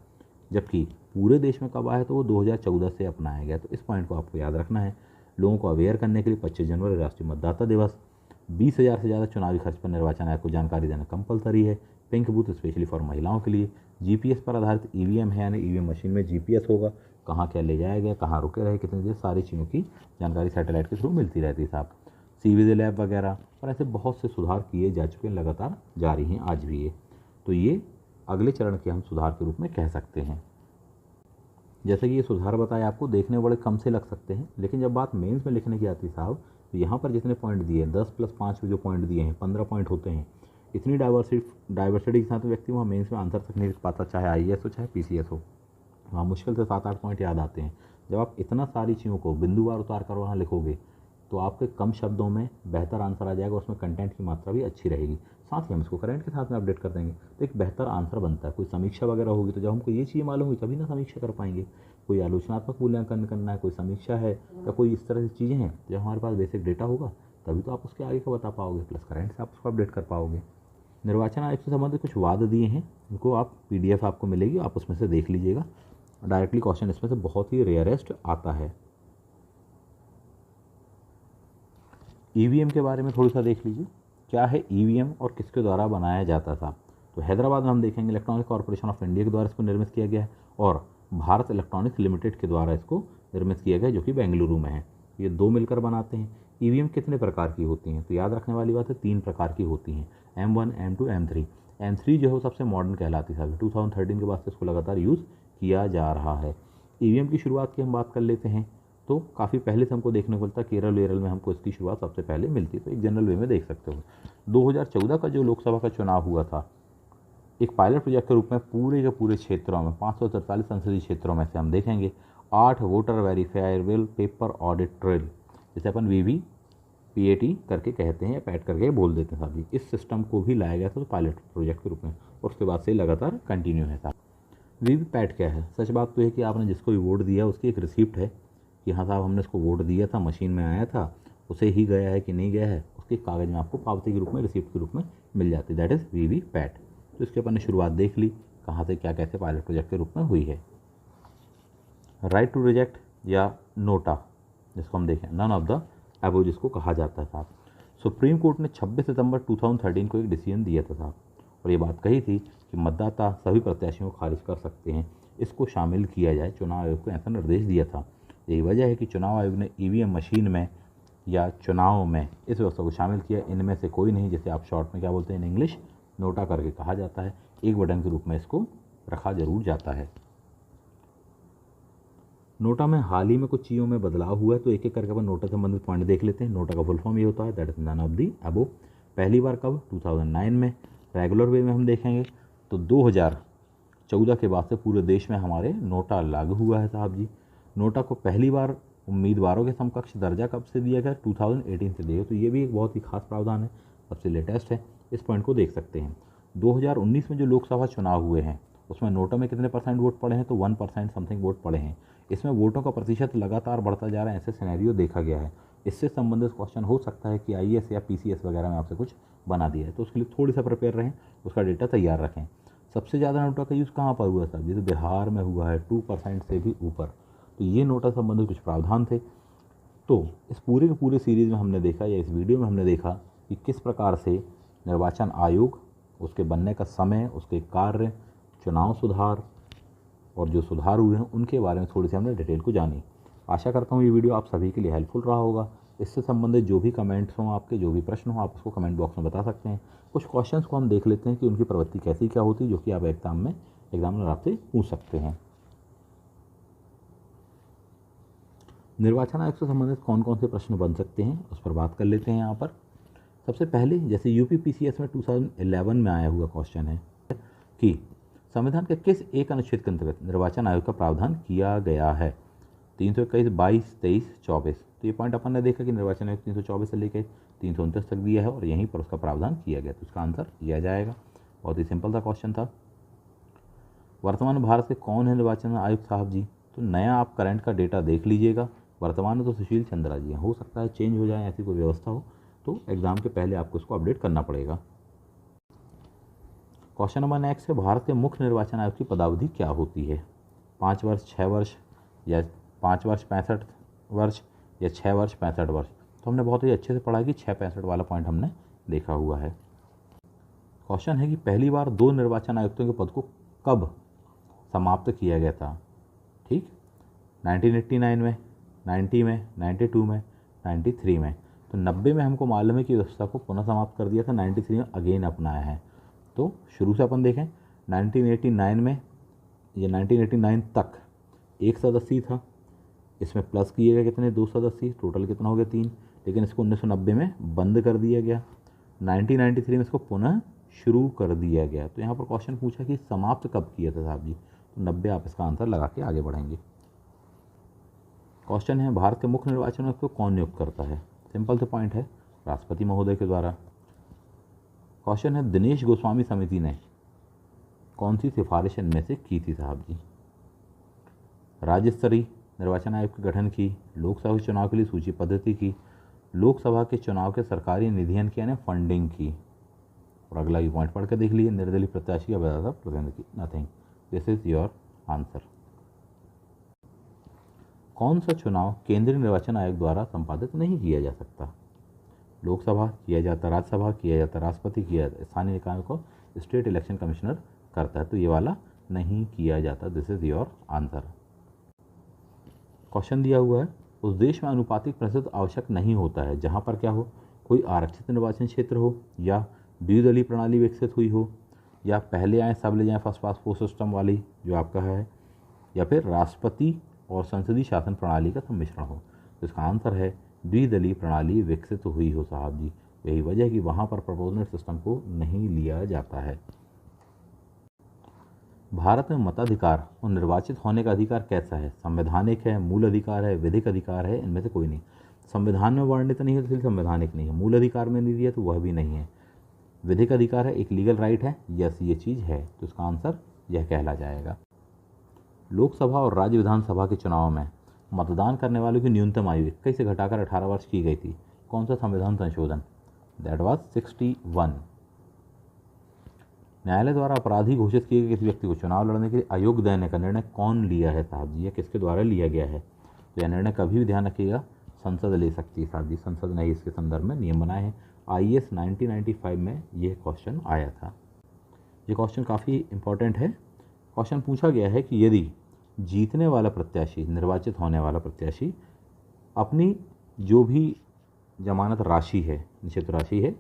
जबकि पूरे देश में कब आया तो वो 2014 से अपनाया गया। तो इस पॉइंट को आपको याद रखना है। लोगों को अवेयर करने के लिए 25 जनवरी राष्ट्रीय मतदाता दिवस, 20,000 से ज़्यादा चुनावी खर्च पर निर्वाचन आयोग को जानकारी देना कंपलसरी है, पिंक बूथ स्पेशली फॉर महिलाओं के लिए, जीपीएस पर आधारित ईवीएम है, यानी ईवीएम मशीन में जीपीएस होगा, कहाँ क्या ले जाया गया, कहाँ रुके रहे, कितनी देर, सारी चीज़ों की जानकारी सैटेलाइट के थ्रू मिलती रहती है साहब। सीवीजी लैब वगैरह और ऐसे बहुत से सुधार किए जा चुके हैं, लगातार जारी हैं आज भी ये। तो ये अगले चरण के हम सुधार के रूप में कह सकते हैं। जैसे कि ये सुधार बताए आपको देखने बड़े कम से लग सकते हैं, लेकिन जब बात मेंस में लिखने की आती है साहब, तो यहाँ पर जितने पॉइंट दिए 10 + 5 जो पॉइंट दिए हैं 15 पॉइंट होते हैं। इतनी डाइवर्सिटी के साथ व्यक्ति वहाँ मेंस में आंसर तक नहीं लिख पाता, चाहे आईएएस हो चाहे पीसीएस हो। वहाँ मुश्किल से 7-8 पॉइंट याद आते हैं। जब आप इतना सारी चीज़ों को बिंदुवार उतार कर वहाँ लिखोगे तो आपके कम शब्दों में बेहतर आंसर आ जाएगा, उसमें कंटेंट की मात्रा भी अच्छी रहेगी। साथ ही हम इसको करंट के साथ में अपडेट कर देंगे तो एक बेहतर आंसर बनता है। कोई समीक्षा वगैरह होगी तो जब हमको ये चीज़ मालूम हुई तभी ना समीक्षा कर पाएंगे। कोई आलोचनात्मक मूल्यांकन करना है, कोई समीक्षा है या कोई इस तरह की चीज़ें हैं, जब हमारे पास बेसिक डेटा होगा तभी तो आप उसके आगे का बता पाओगे, प्लस करंट से आप उसको अपडेट कर पाओगे। निर्वाचन आयोग से संबंधित कुछ वाद दिए हैं, उनको आप PDF आपको मिलेगी, आप उसमें से देख लीजिएगा। डायरेक्टली क्वेश्चन इसमें से बहुत ही रेयरेस्ट आता है। ईवीएम के बारे में थोड़ा सा देख लीजिए, क्या है ईवीएम और किसके द्वारा बनाया जाता था। तो हैदराबाद में हम देखेंगे इलेक्ट्रॉनिक कॉर्पोरेशन ऑफ इंडिया के द्वारा इसको निर्मित किया गया है और भारत इलेक्ट्रॉनिक्स लिमिटेड के द्वारा इसको निर्मित किया गया है, जो कि बेंगलुरु में है। ये दो मिलकर बनाते हैं। ईवीएम कितने प्रकार की होती हैं, तो याद रखने वाली बात है 3 प्रकार की होती हैं, M1, M2, M3। M3 जो है वो सबसे मॉडर्न कहलाती है, 2013 के बाद से इसको लगातार यूज़ किया जा रहा है। ईवीएम की शुरुआत की हम बात कर लेते हैं तो काफ़ी पहले से हमको देखने को मिलता है, केरल वेरल में हमको इसकी शुरुआत सबसे पहले मिलती है। तो एक जनरल वे में देख सकते हो 2014 का जो लोकसभा का चुनाव हुआ था, एक पायलट प्रोजेक्ट के रूप में पूरे के पूरे क्षेत्रों में 543 संसदीय क्षेत्रों में से हम देखेंगे 8 वोटर वेरीफायबल पेपर ऑडिट ट्रेल, जिसे अपन VVPAT करके कहते हैं या पैट करके बोल देते हैं साहब। इस सिस्टम को भी लाया गया था तो पायलट प्रोजेक्ट के रूप में, और उसके बाद से लगातार कंटिन्यू है साहब। VVPAT क्या है? सच बात तो है कि आपने जिसको भी वोट दिया उसकी एक रिसिप्ट है कि हाँ साहब हमने इसको वोट दिया था, मशीन में आया था, उसे ही गया है कि नहीं गया है, उसके कागज़ में आपको पावती के रूप में, रिसिप्ट के रूप में मिल जाती है, दैट इज़ VVPAT। तो इसके अपन ने शुरुआत देख ली कहाँ से क्या कैसे पायलट प्रोजेक्ट के रूप में हुई है। राइट टू रिजेक्ट या नोटा जिसको हम देखें, नन ऑफ द अबव जिसको कहा जाता है साहब। सुप्रीम कोर्ट ने 26 सितंबर 2013 को एक डिसीजन दिया था साहब, और ये बात कही थी कि मतदाता सभी प्रत्याशियों को खारिज कर सकते हैं, इसको शामिल किया जाए। चुनाव आयोग को ऐसा निर्देश दिया था। यही वजह है कि चुनाव आयोग ने ईवीएम मशीन में या चुनाव में इस व्यवस्था को शामिल किया। इनमें से कोई नहीं, जिसे आप शॉर्ट में क्या बोलते हैं इन इंग्लिश, नोटा करके कहा जाता है। एक बटन के रूप में इसको रखा जरूर जाता है। नोटा में हाल ही में कुछ चीज़ों में बदलाव हुआ है, तो एक एक करके अपन नोटा से संबंधित पॉइंट देख लेते हैं। नोटा का फुल फॉर्म ये होता है, that is none of the above. पहली बार कब? 2009 में। रेगुलर वे में हम देखेंगे तो 2014 के बाद से पूरे देश में हमारे नोटा लागू हुआ है साहब जी। नोटा को पहली बार उम्मीदवारों के समकक्ष दर्जा कब से दिया गया? 2018 से दिया गया। तो ये भी एक बहुत ही खास प्रावधान है, सबसे लेटेस्ट है, इस पॉइंट को देख सकते हैं। 2019 में जो लोकसभा चुनाव हुए हैं उसमें नोटा में कितने % वोट पड़े हैं? तो 1% समथिंग वोट पड़े हैं। इसमें वोटों का प्रतिशत लगातार बढ़ता जा रहा है, ऐसे सिनेरियो देखा गया है। इससे संबंधित क्वेश्चन हो सकता है कि आईएएस या पीसीएस वगैरह में आपसे कुछ बना दिया है, तो उसके लिए थोड़ी सा प्रिपेयर रहें, उसका डेटा तैयार रखें। सबसे ज़्यादा नोटा का यूज़ कहाँ पर हुआ साहब? जैसे बिहार में हुआ है 2% से भी ऊपर। तो ये नोटा संबंधित कुछ प्रावधान थे। तो इस पूरे के पूरे सीरीज़ में हमने देखा, या इस वीडियो में हमने देखा कि किस प्रकार से निर्वाचन आयोग, उसके बनने का समय, उसके कार्य, चुनाव सुधार और जो सुधार हुए हैं उनके बारे में थोड़ी सी हमने डिटेल को जानी। आशा करता हूँ ये वीडियो आप सभी के लिए हेल्पफुल रहा होगा। इससे संबंधित जो भी कमेंट्स हों, आपके जो भी प्रश्न हों, आप उसको कमेंट बॉक्स में बता सकते हैं। कुछ क्वेश्चंस को हम देख लेते हैं कि उनकी प्रवृत्ति कैसी क्या होती है, जो कि आप एग्जामिनर आपसे पूछ सकते हैं। निर्वाचन आयोग से संबंधित कौन कौन से प्रश्न बन सकते हैं उस पर बात कर लेते हैं। यहाँ पर सबसे पहले जैसे यूपीपीसीएस में 2011 में आया हुआ क्वेश्चन है कि संविधान के किस एक अनुच्छेद के अंतर्गत निर्वाचन आयोग का प्रावधान किया गया है। 321, 22, 23, 24। तो ये पॉइंट अपन ने देखा कि निर्वाचन आयोग 324 से लेकर 329 तक दिया है और यहीं पर उसका प्रावधान किया गया, तो इसका आंसर दिया जाएगा। बहुत ही सिंपल सा क्वेश्चन था। वर्तमान भारत के कौन है निर्वाचन आयुक्त साहब जी? तो नया आप करंट का डेटा देख लीजिएगा। वर्तमान में तो सुशील चंद्रा जी हैं, हो सकता है चेंज हो जाए, ऐसी कोई व्यवस्था हो तो एग्ज़ाम के पहले आपको इसको अपडेट करना पड़ेगा। क्वेश्चन नंबर नेक्स्ट है, भारत के मुख्य निर्वाचन आयोग की पदावधि क्या होती है? 5 वर्ष, 6 वर्ष या 5 वर्ष 65 वर्ष या 6 वर्ष 65 वर्ष? तो हमने बहुत ही अच्छे से पढ़ा कि 6-65 वाला पॉइंट हमने देखा हुआ है। क्वेश्चन है कि पहली बार 2 निर्वाचन आयुक्तों के पद को कब समाप्त किया गया था? ठीक, 1989 में, 90 में, 92 में, 93 में। तो 90 में हमको मालूम है कि व्यवस्था को पुनः समाप्त कर दिया था, 93 में अगेन अपनाया है। तो शुरू से अपन देखें 1989 में या 1989 तक 1 सदस्य था, इसमें प्लस किए गए कितने 2 सदस्य, टोटल कितना हो गया 3। लेकिन इसको 1990 में बंद कर दिया गया, 1993 में इसको पुनः शुरू कर दिया गया। तो यहाँ पर क्वेश्चन पूछा कि समाप्त कब किया था साहब जी? तो 90 आप इसका आंसर लगा के आगे बढ़ेंगे। क्वेश्चन है, भारत के मुख्य निर्वाचन आयुक्त को कौन नियुक्त करता है? सिंपल से पॉइंट है, राष्ट्रपति महोदय के द्वारा। क्वेश्चन है, दिनेश गोस्वामी समिति ने कौन सी सिफारिश इनमें से की थी साहब जी? राज्य स्तरीय निर्वाचन आयोग के गठन की, लोकसभा चुनाव के लिए सूची पद्धति की, लोकसभा के चुनाव के सरकारी निधियन की यानी फंडिंग की। और अगला भी पॉइंट पढ़ कर देख लीजिए, निर्दलीय प्रत्याशी का बता प्रतिनिधि की। Nothing, this is your answer. कौन सा चुनाव केंद्रीय निर्वाचन आयोग द्वारा संपादित नहीं किया जा सकता? लोकसभा किया जाता, राज्यसभा किया जाता, राष्ट्रपति किया जाता, स्थानीय निकायों को स्टेट इलेक्शन कमिश्नर करता है, तो ये वाला नहीं किया जाता। This is your answer. Question दिया हुआ है, उस देश में अनुपातिक प्रतिशत आवश्यक नहीं होता है जहाँ पर क्या हो, कोई आरक्षित निर्वाचन क्षेत्र हो, या द्विदलीय प्रणाली विकसित हुई हो, या पहले आए सब ले जाएं फर्स्ट पास पोस्ट सिस्टम वाली जो आपका है, या फिर राष्ट्रपति और संसदीय शासन प्रणाली का सम्मिश्रण हो। तो इसका आंसर है द्विदलीय प्रणाली विकसित हुई हो साहब जी। यही वजह है कि वहाँ पर प्रोपोर्शनल सिस्टम को नहीं लिया जाता है। भारत में मताधिकार और निर्वाचित होने का अधिकार कैसा है? संवैधानिक है, मूल अधिकार है, विधिक अधिकार है? इनमें से कोई नहीं। संविधान में वर्णित नहीं है तो इसलिए संवैधानिक नहीं है, मूल अधिकार में नहीं दिया तो वह भी नहीं है, विधिक अधिकार है, एक लीगल राइट है, यस ये चीज़ है, तो इसका आंसर यह कहला जाएगा। लोकसभा और राज्य विधानसभा के चुनाव में मतदान करने वालों की न्यूनतम आयु 21 से घटाकर 18 वर्ष की गई थी। कौन सा संविधान संशोधन? That was 61। न्यायालय द्वारा अपराधी घोषित किए गए किसी व्यक्ति को चुनाव लड़ने के लिए अयोग्य देने का निर्णय कौन लिया है साहब जी? या किसके द्वारा लिया गया है? तो यह निर्णय कभी भी ध्यान रखिएगा संसद ले सकती है साहब जी, संसद ने इसके संदर्भ में नियम बनाए हैं। IAS 1995 में यह क्वेश्चन आया था। ये क्वेश्चन काफ़ी इंपॉर्टेंट है। क्वेश्चन पूछा गया है कि यदि जीतने वाला प्रत्याशी, निर्वाचित होने वाला प्रत्याशी अपनी जो भी जमानत राशि है, निश्चित राशि है,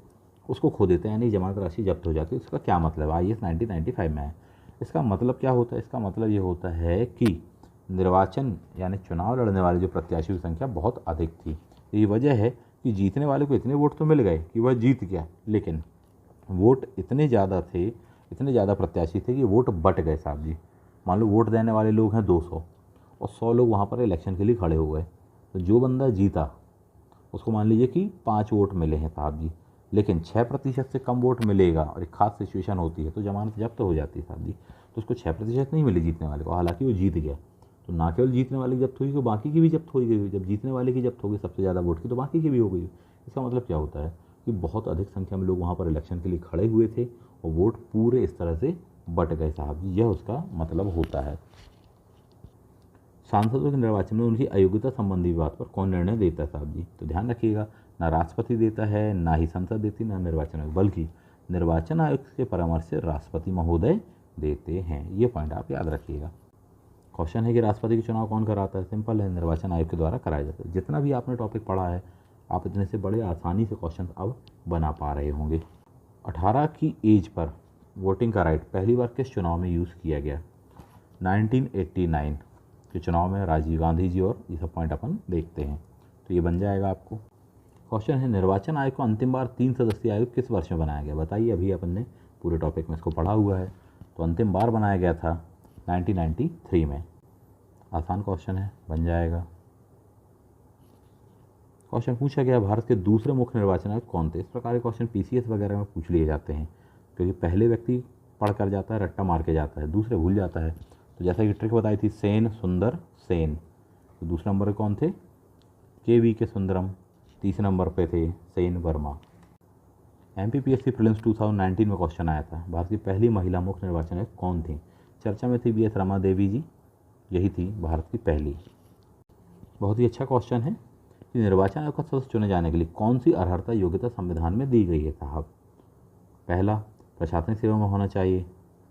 उसको खो देते हैं, यानी जमानत राशि जब्त हो जाती है, इसका क्या मतलब है? IAS 1995 में है। इसका मतलब क्या होता है? इसका मतलब ये होता है कि निर्वाचन यानी चुनाव लड़ने वाले जो प्रत्याशियों की संख्या बहुत अधिक थी। यही वजह है कि जीतने वाले को इतने वोट तो मिल गए कि वह जीत गया, लेकिन वोट इतने ज़्यादा थे, इतने ज़्यादा प्रत्याशी थे कि वोट बट गए साहब जी। मान लो वोट देने वाले लोग हैं 200 और 100 लोग वहाँ पर इलेक्शन के लिए खड़े हो गए, तो जो बंदा जीता उसको मान लीजिए कि 5 वोट मिले हैं साहब जी, लेकिन 6% से कम वोट मिलेगा और एक खास सिचुएशन होती है तो जमानत जब्त हो जाती है साहब जी। तो उसको 6% नहीं मिली जीतने वाले को, हालांकि वो जीत गया। तो ना केवल जीतने वाले की जब्त हुई, तो बाकी की भी जब्त हो गई। जब जीतने वाले की जब्त होगी सबसे ज़्यादा वोट की, तो बाकी की भी हो गई। इसका मतलब क्या होता है कि बहुत अधिक संख्या में लोग वहाँ पर इलेक्शन के लिए खड़े हुए थे और वोट पूरे इस तरह से बट गए साहब जी, यह उसका मतलब होता है। सांसदों के निर्वाचन में उनकी अयोग्यता संबंधी बात पर कौन निर्णय देता है साहब जी? तो ध्यान रखिएगा, ना राष्ट्रपति देता है, ना ही संसद देती, ना निर्वाचन आयोग, बल्कि निर्वाचन आयोग के परामर्श से राष्ट्रपति महोदय देते हैं। ये पॉइंट आप याद रखिएगा। क्वेश्चन है कि राष्ट्रपति के चुनाव कौन कराता है? सिंपल है, निर्वाचन आयोग के द्वारा कराया जाता है। जितना भी आपने टॉपिक पढ़ा है आप इतने से बड़े आसानी से क्वेश्चन अब बना पा रहे होंगे। 18 की एज पर वोटिंग का राइट पहली बार किस चुनाव में यूज़ किया गया? 1989 के चुनाव में राजीव गांधी जी, और ये सब पॉइंट अपन देखते हैं तो ये बन जाएगा आपको। क्वेश्चन है, निर्वाचन आयोग को अंतिम बार 3 सदस्यीय आयोग किस वर्ष में बनाया गया? बताइए, अभी अपन ने पूरे टॉपिक में इसको पढ़ा हुआ है। तो अंतिम बार बनाया गया था 1993 में। आसान क्वेश्चन है, बन जाएगा। क्वेश्चन पूछा गया, भारत के दूसरे मुख्य निर्वाचन आयुक्त कौन थे? इस प्रकार के क्वेश्चन पीसीएस वगैरह में पूछ लिए जाते हैं, क्योंकि पहले व्यक्ति पढ़ कर जाता है, रट्टा मार के जाता है, दूसरे भूल जाता है। तो जैसा कि ट्रिक बताई थी, सेन, सुंदर, सेन। तो दूसरे नंबर पर कौन थे? के सुंदरम। तीसरे नंबर पे थे सेन वर्मा। एमपीपीएससी प्रीलिम्स 2019 में क्वेश्चन आया था, भारत की पहली महिला मुख्य निर्वाचन आयुक्त कौन थी? चर्चा में थी बीएस रमा देवी जी, यही थी भारत की पहली। बहुत ही अच्छा क्वेश्चन है कि निर्वाचन आयोग का सदस्य चुने जाने के लिए कौन सी अर्हता योग्यता संविधान में दी गई है साहब? पहला, प्रशासनिक सेवा में होना चाहिए,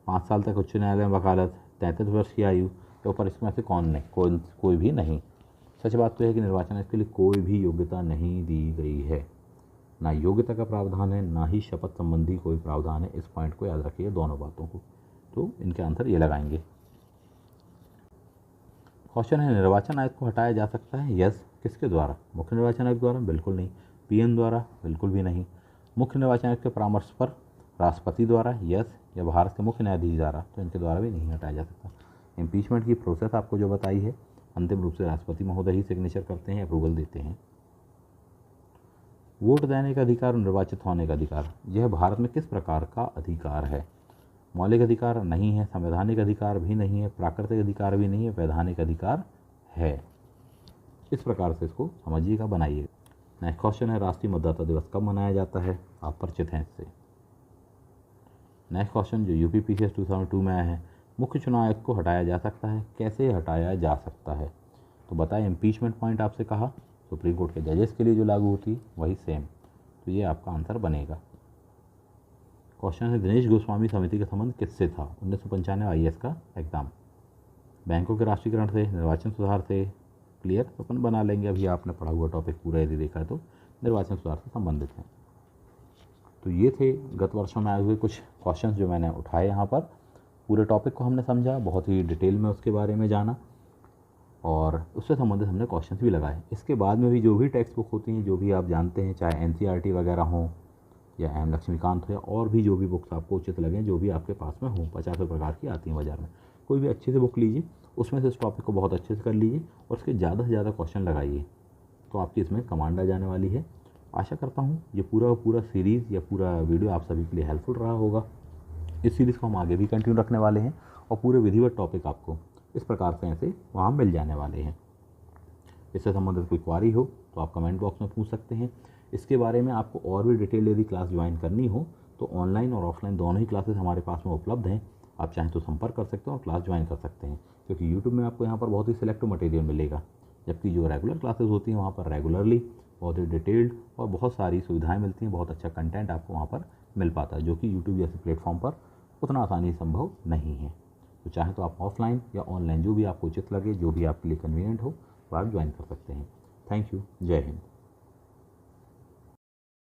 5 साल तक उच्च न्यायालय में वकालत, 33 वर्ष की आयु, के ऊपर इसमें से कौन नहीं? कोई भी नहीं। सच बात तो है कि निर्वाचन आयोग के लिए कोई भी योग्यता नहीं दी गई है, ना योग्यता का प्रावधान है, ना ही शपथ संबंधी कोई प्रावधान है। इस पॉइंट को याद रखिए, दोनों बातों को। तो इनके आंसर ये लगाएंगे। क्वेश्चन है, निर्वाचन आयोग को हटाया जा सकता है? यस। किसके द्वारा? मुख्य निर्वाचन आयोग द्वारा? बिल्कुल नहीं। पीएम द्वारा? बिल्कुल भी नहीं। मुख्य निर्वाचन आयोग के परामर्श पर राष्ट्रपति द्वारा? यस। या भारत के मुख्य न्यायाधीश द्वारा? तो इनके द्वारा भी नहीं हटाया जा सकता। इम्पीचमेंट की प्रोसेस आपको जो बताई है, अंतिम रूप से राष्ट्रपति महोदय ही सिग्नेचर करते हैं, अप्रूवल देते हैं। वोट देने का अधिकार और निर्वाचित होने का अधिकार, यह भारत में किस प्रकार का अधिकार है? मौलिक अधिकार नहीं है, संवैधानिक अधिकार भी नहीं है, प्राकृतिक अधिकार भी नहीं है, वैधानिक अधिकार है। इस प्रकार से इसको समझिएगा, बनाइए। नेक्स्ट क्वेश्चन है, राष्ट्रीय मतदाता दिवस कब मनाया जाता है? आप परिचित हैं इससे। नेक्स्ट क्वेश्चन जो यूपी पीसीएस 2002 में आया है, मुख्य चुनाव आयुक्त को हटाया जा सकता है? कैसे हटाया जा सकता है? तो बताएं, इम्पीचमेंट पॉइंट आपसे कहा, सुप्रीम कोर्ट के जजेस के लिए जो लागू होती वही सेम। तो ये आपका आंसर बनेगा। क्वेश्चन है, दिनेश गोस्वामी समिति का संबंध किससे था? 1995 आईएएस का एग्जाम। बैंकों के राष्ट्रीयकरण से, निर्वाचन सुधार से? क्लियर, तो अपन बना लेंगे। अभी आपने पढ़ा हुआ टॉपिक पूरा यदि देखा है तो निर्वाचन सुधार से संबंधित है। तो ये थे गत वर्षों में आए हुए कुछ क्वेश्चंस जो मैंने उठाए यहाँ पर। पूरे टॉपिक को हमने समझा, बहुत ही डिटेल में उसके बारे में जाना, और उससे संबंधित हमने क्वेश्चंस भी लगाए। इसके बाद में भी जो भी टेक्स्ट बुक होती हैं, जो भी आप जानते हैं, चाहे एनसीईआरटी वगैरह हो या एम लक्ष्मीकांत हो, या और भी जो भी बुक्स आपको उचित लगें, जो भी आपके पास में हो, 50 प्रकार की आती हैं बाज़ार में, कोई भी अच्छी से बुक लीजिए, उसमें से इस टॉपिक को बहुत अच्छे से कर लीजिए और उसके ज़्यादा से ज़्यादा क्वेश्चन लगाइए, तो आपकी इसमें कमांड आ जाने वाली है। आशा करता हूँ ये पूरा सीरीज़ या पूरा वीडियो आप सभी के लिए हेल्पफुल रहा होगा। इस सीरीज़ को हम आगे भी कंटिन्यू रखने वाले हैं, और पूरे विधिवत टॉपिक आपको इस प्रकार से ऐसे वहाँ मिल जाने वाले हैं। इससे संबंधित कोई क्वारी हो तो आप कमेंट बॉक्स में पूछ सकते हैं। इसके बारे में आपको और भी डिटेल यदि क्लास ज्वाइन करनी हो तो ऑनलाइन और ऑफलाइन दोनों ही क्लासेस हमारे पास में उपलब्ध हैं। आप चाहें तो संपर्क कर सकते हैं और क्लास ज्वाइन कर सकते हैं, क्योंकि यूट्यूब में आपको यहाँ पर बहुत ही सिलेक्टिव मटेरियल मिलेगा, जबकि जो रेगुलर क्लासेस होती हैं वहाँ पर रेगुलरली बहुत ही डिटेल्ड और बहुत सारी सुविधाएँ मिलती हैं, बहुत अच्छा कंटेंट आपको वहाँ पर मिल पाता है, जो कि यूट्यूब जैसे प्लेटफॉर्म पर उतना आसानी संभव नहीं है। तो चाहे तो आप ऑफलाइन या ऑनलाइन जो भी आपको उचित लगे, जो भी आपके लिए कन्वीनियंट हो, वो आप ज्वाइन कर सकते हैं। Thank you. जय हिंद।